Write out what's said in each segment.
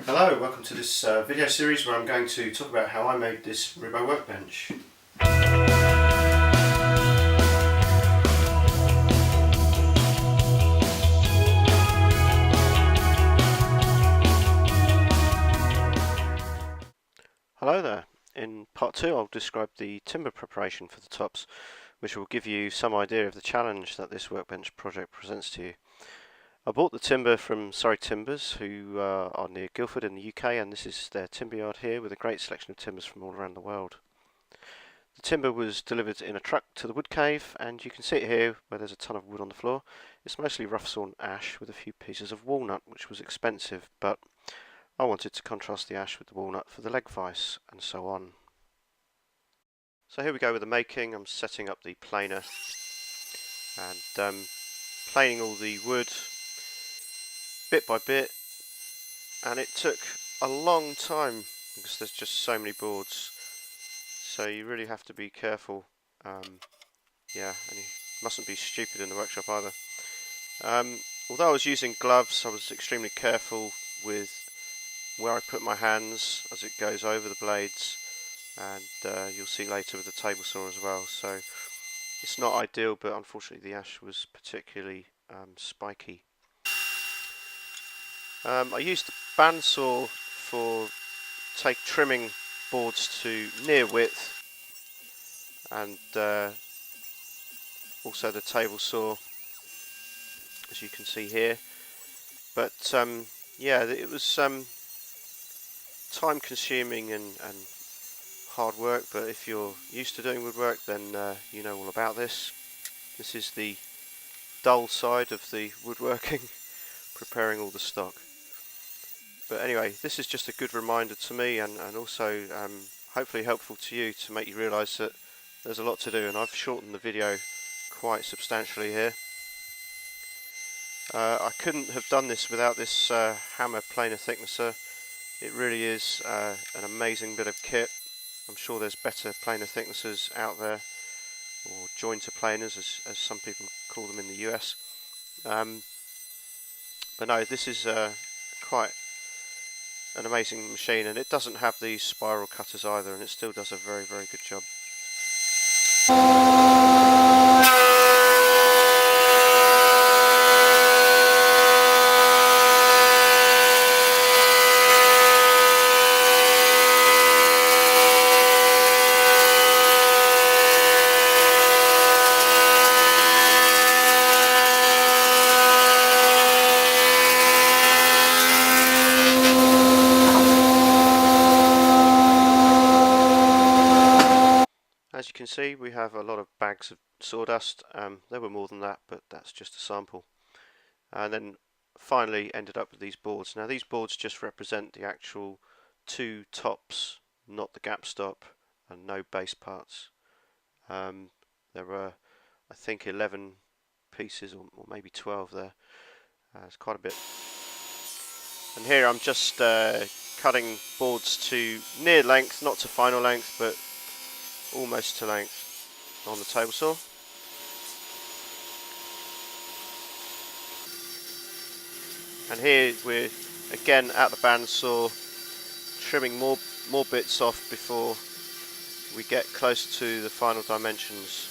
Hello, welcome to this video series where I'm going to talk about how I made this Ribbo workbench. Hello there. In part 2 I'll describe the timber preparation for the tops, which will give you some idea of the challenge that this workbench project presents to you. I bought the timber from Surrey Timbers, who are near Guildford in the UK, and this is their timber yard here with a great selection of timbers from all around the world. The timber was delivered in a truck to the wood cave, and you can see it here where there's a ton of wood on the floor. It's mostly rough sawn ash with a few pieces of walnut, which was expensive, but I wanted to contrast the ash with the walnut for the leg vise and so on. So here we go with the making. I'm setting up the planer and planing all the wood bit by bit, and it took a long time because there's just so many boards, so you really have to be careful. Yeah, and you mustn't be stupid in the workshop either. Although I was using gloves, I was extremely careful with where I put my hands as it goes over the blades, and you'll see later with the table saw as well. So it's not ideal, but unfortunately the ash was particularly spiky. I used the bandsaw for trimming boards to near width, and also the table saw, as you can see here. But yeah, it was time consuming and hard work, but if you're used to doing woodwork, then you know all about this. This is the dull side of the woodworking, preparing all the stock. But anyway, this is just a good reminder to me, and also hopefully helpful to you, to make you realise that there's a lot to do, and I've shortened the video quite substantially here. I couldn't have done this without this hammer planer thicknesser. It really is an amazing bit of kit. I'm sure there's better planer thicknessers out there, or jointer planers as some people call them in the US. But no, this is quite an amazing machine, and it doesn't have these spiral cutters either, and it still does a very, very good job. As you can see, we have a lot of bags of sawdust. There were more than that, but that's just a sample. And then finally ended up with these boards. Now these boards just represent the actual two tops, not the gap stop, and no base parts. There were, I think, 11 pieces, or maybe 12 there. It's quite a bit. And here I'm just cutting boards to near length, not to final length, but almost to length on the table saw. And here we're again at the bandsaw, trimming more bits off before we get close to the final dimensions.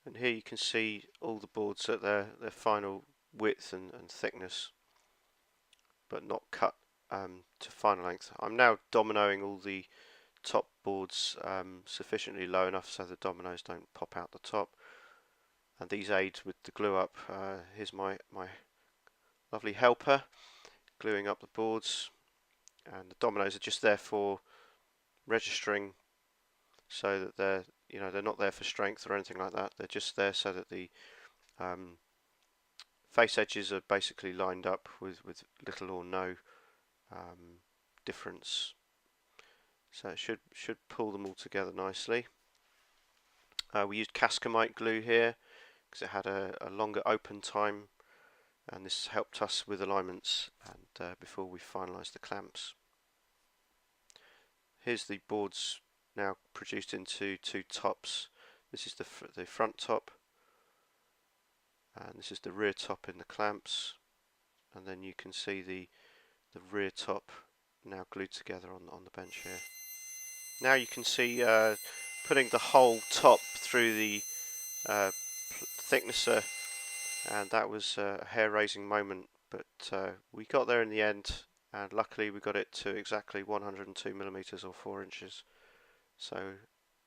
And here you can see all the boards at their final width and thickness, but not cut to final length. I'm now dominoing all the top boards sufficiently low enough so the dominoes don't pop out the top, and these aid with the glue up. Here's my lovely helper gluing up the boards, and the dominoes are just there for registering, so that they're not there for strength or anything like that. They're just there so that the face edges are basically lined up with little or no difference. So it should pull them all together nicely. We used Cascamite glue here because it had a longer open time, and this helped us with alignments and before we finalised the clamps. Here's the boards now produced into two tops. This is the front top, and this is the rear top in the clamps, and then you can see the rear top now glued together on the bench here. Now you can see putting the whole top through the thicknesser, and that was a hair-raising moment, but we got there in the end, and luckily we got it to exactly 102 millimeters or 4 inches, so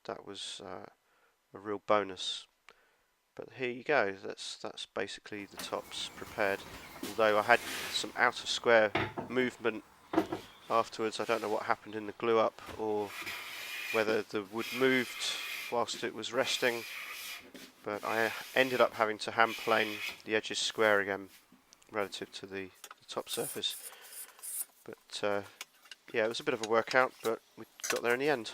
that was a real bonus. But here you go, that's basically the tops prepared, although I had some out of square movement afterwards. I don't know what happened in the glue up, or whether the wood moved whilst it was resting, but I ended up having to hand plane the edges square again relative to the top surface. But yeah, it was a bit of a workout, but we got there in the end.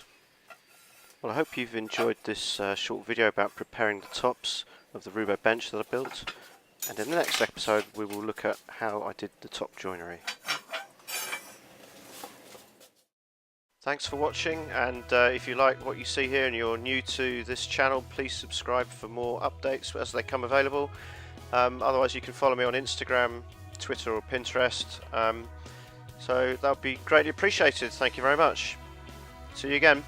Well, I hope you've enjoyed this short video about preparing the tops of the Roubo bench that I built, and in the next episode we will look at how I did the top joinery. Thanks for watching, and if you like what you see here and you're new to this channel, please subscribe for more updates as they come available. Otherwise you can follow me on Instagram, Twitter or Pinterest, so that would be greatly appreciated. Thank you very much. See you again.